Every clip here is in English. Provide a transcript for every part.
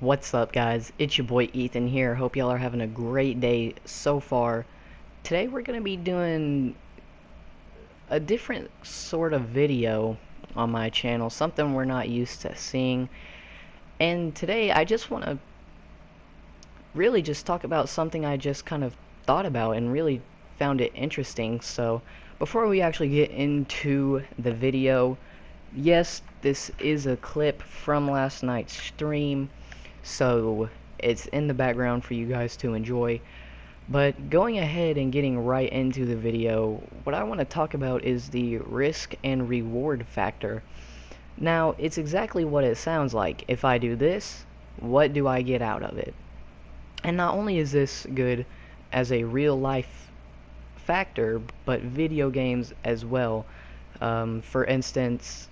What's up, guys? It's your boy Ethan here. Hope y'all are having a great day so far. Today we're going to be doing a different sort of video on my channel, something we're not used to seeing. And today I just want to really just talk about something I just kind of thought about and really found it interesting. So before we actually get into the video, yes, this is a clip from last night's stream, so it's in the background for you guys to enjoy. But going ahead and getting right into the video, what I want to talk about is the risk and reward factor. Now, it's exactly what it sounds like. If I do this, what do I get out of it? And not only is this good as a real life factor, but video games as well. For instance,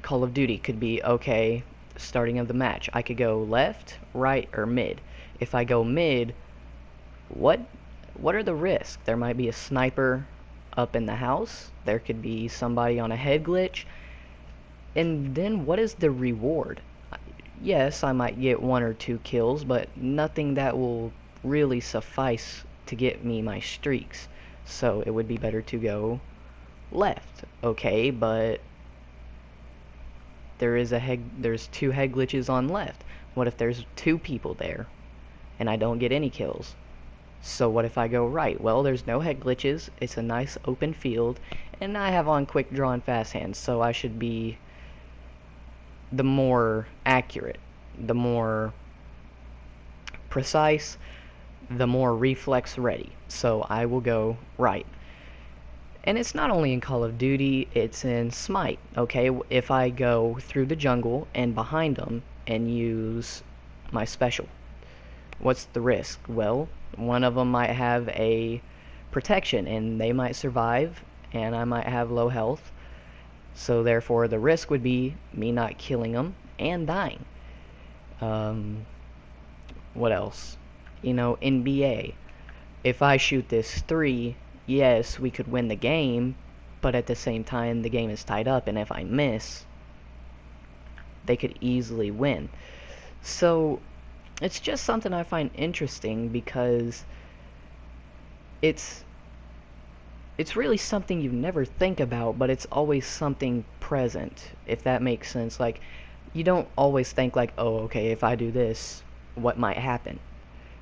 Call of Duty could be, okay, starting of the match, I could go left, right, or mid. If I go mid, what are the risks? There might be a sniper up in the house, there could be somebody on a head glitch, and then what is the reward? Yes, I might get 1 or 2 kills, but nothing that will really suffice to get me my streaks. So it would be better to go left. Okay, but there's 2 head glitches on left. What if there's 2 people there and I don't get any kills? So what if I go right? Well, there's no head glitches, it's a nice open field, and I have on quick draw and fast hands, so I should be the more accurate, the more precise, the more reflex ready. So I will go right. And it's not only in Call of Duty, it's in Smite. Okay, if I go through the jungle and behind them and use my special, what's the risk? Well, one of them might have a protection and they might survive, and I might have low health. So therefore the risk would be me not killing them and dying. What else? NBA. If I shoot this 3, yes, we could win the game, but at the same time the game is tied up, and if I miss, they could easily win. So it's just something I find interesting because it's really something you never think about, but it's always something present, if that makes sense. Like, you don't always think like, oh, okay, if I do this, what might happen?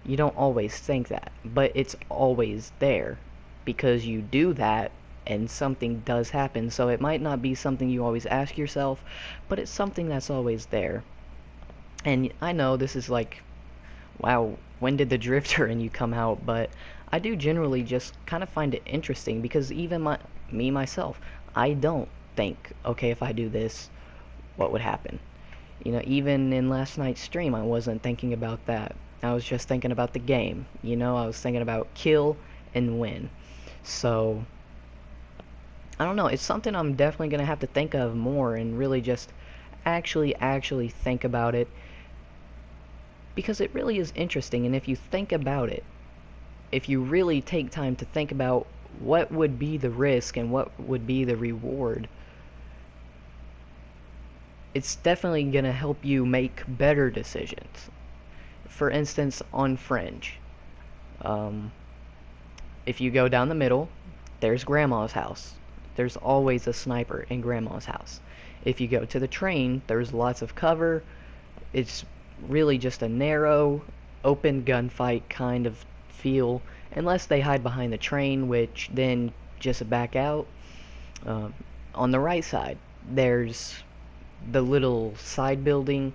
You don't always think that, but it's always there because you do that and something does happen. So it might not be something you always ask yourself, but it's something that's always there. And I know this is like, wow, when did the drifter in you come out? But I do generally just kind of find it interesting because even myself, I don't think, okay, if I do this, what would happen? Even in last night's stream, I wasn't thinking about that. I was just thinking about the game. I was thinking about kill and win. So I don't know, it's something I'm definitely gonna have to think of more and really just actually think about it, because it really is interesting. And if you think about it, if you really take time to think about what would be the risk and what would be the reward, it's definitely gonna help you make better decisions. For instance, on Fringe, if you go down the middle, there's Grandma's house. There's always a sniper in Grandma's house. If you go to the train, there's lots of cover. It's really just a narrow, open gunfight kind of feel, unless they hide behind the train, which then just back out. On the right side, there's the little side building.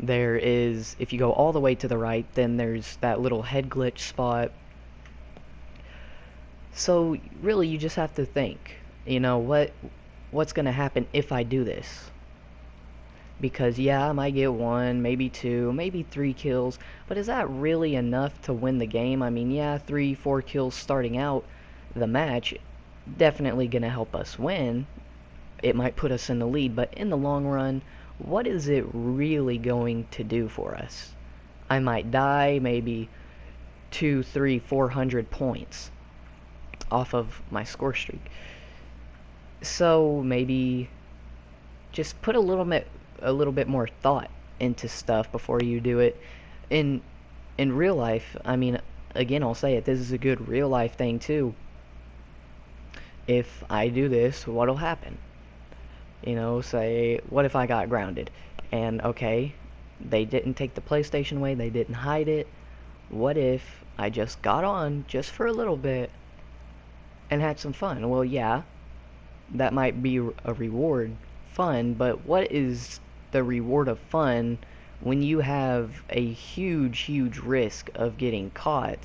There is, if you go all the way to the right, then there's that little head glitch spot. So really you just have to think, what's gonna happen if I do this? Because yeah, I might get 1, maybe 2, maybe 3 kills, but is that really enough to win the game? I mean, yeah, 3-4 kills starting out the match, definitely gonna help us win. It might put us in the lead, but in the long run, what is it really going to do for us? I might die maybe 2, 3, 400 points off of my score streak. So maybe just put a little bit more thought into stuff before you do it. in real life, I mean, again, I'll say it, this is a good real life thing too. If I do this, what'll happen? You know, say, what if I got grounded? And okay, they didn't take the PlayStation away, they didn't hide it. What if I just got on just for a little bit and had some fun? Well, yeah, that might be a reward, fun, but what is the reward of fun when you have a huge risk of getting caught,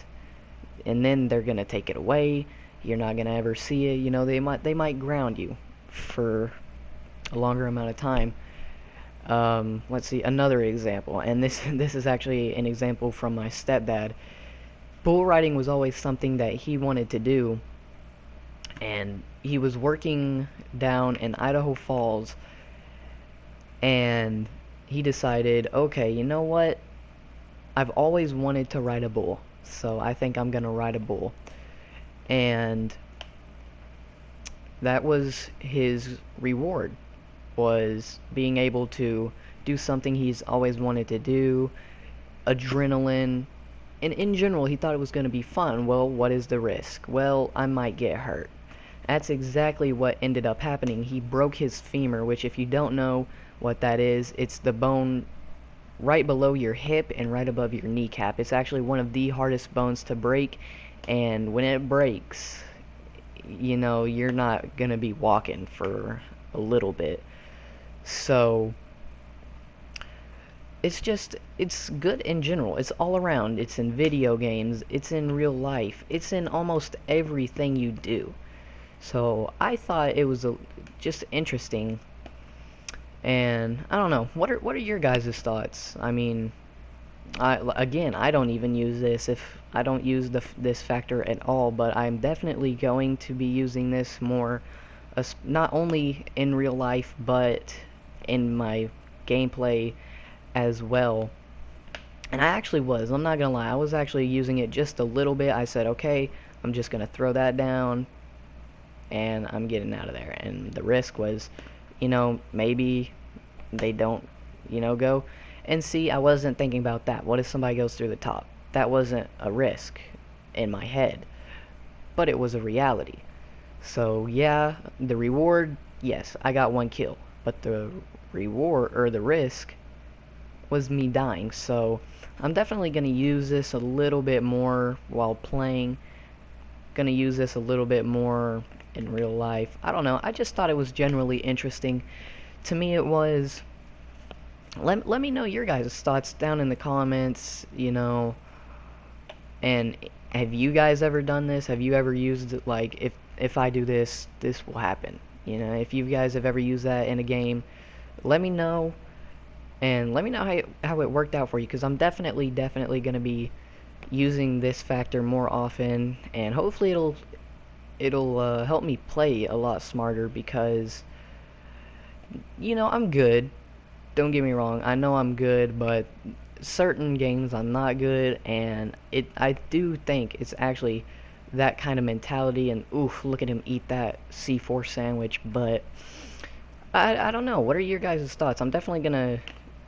and then they're gonna take it away? You're not gonna ever see it. You know, they might ground you for a longer amount of time. Let's see another example, and this this is actually an example from my stepdad. Bull riding was always something that he wanted to do, and he was working down in Idaho Falls, and he decided, okay, you know what? I've always wanted to ride a bull, so I think I'm gonna ride a bull. And that was his reward, was being able to do something he's always wanted to do, adrenaline, and in general he thought it was going to be fun. Well, what is the risk? Well, I might get hurt. That's exactly what ended up happening. He broke his femur, which, if you don't know what that is, it's the bone right below your hip and right above your kneecap. It's actually one of the hardest bones to break, and when it breaks, you know, you're not gonna be walking for a little bit. So it's good in general. It's all around. It's in video games, it's in real life, it's in almost everything you do. So I thought it was just interesting. And I don't know, what are your guys' thoughts? I mean, I don't even use this. If I don't use this factor at all, but I'm definitely going to be using this more, not only in real life but in my gameplay as well. And I'm not gonna lie, I was actually using it just a little bit. I said, okay, I'm just gonna throw that down and I'm getting out of there. And the risk was, you know, maybe they don't, you know, go. And see, I wasn't thinking about that. What if somebody goes through the top? That wasn't a risk in my head, but it was a reality. So yeah, the reward, yes, I got one kill, but the reward, or the risk, was me dying. So I'm definitely going to use this a little bit more while playing. Going to use this a little bit more in real life. I don't know, I just thought it was generally interesting. To me it was. Let me know your guys' thoughts down in the comments, you know. And have you guys ever done this? Have you ever used it, like, if I do this, this will happen? You know, if you guys have ever used that in a game, let me know. And let me know how it worked out for you, because I'm definitely going to be using this factor more often, and hopefully it'll help me play a lot smarter, because, you know, I'm good. Don't get me wrong, I know I'm good, but certain games I'm not good, and I do think it's actually that kind of mentality. And oof, look at him eat that C4 sandwich. But I don't know, what are your guys' thoughts? I'm definitely gonna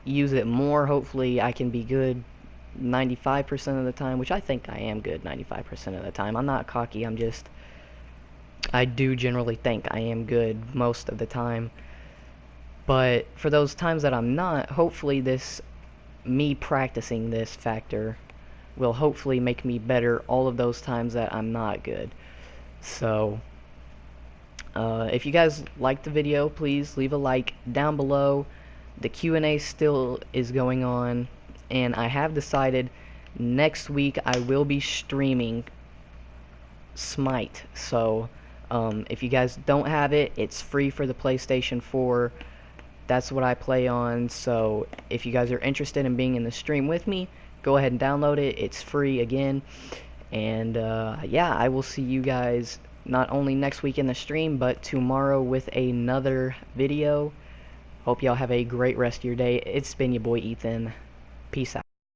use it more. Hopefully I can be good 95% of the time, which I think I am good 95% of the time. I'm not cocky, I do generally think I am good most of the time. But for those times that I'm not, hopefully me practicing this factor will hopefully make me better all of those times that I'm not good. So if you guys liked the video, please leave a like down below. The Q&A still is going on, and I have decided next week I will be streaming Smite. So if you guys don't have it, it's free for the PlayStation 4. That's what I play on. So if you guys are interested in being in the stream with me, go ahead and download it. It's free again. And yeah, I will see you guys not only next week in the stream, but tomorrow with another video. Hope y'all have a great rest of your day. It's been your boy Ethan. Peace out.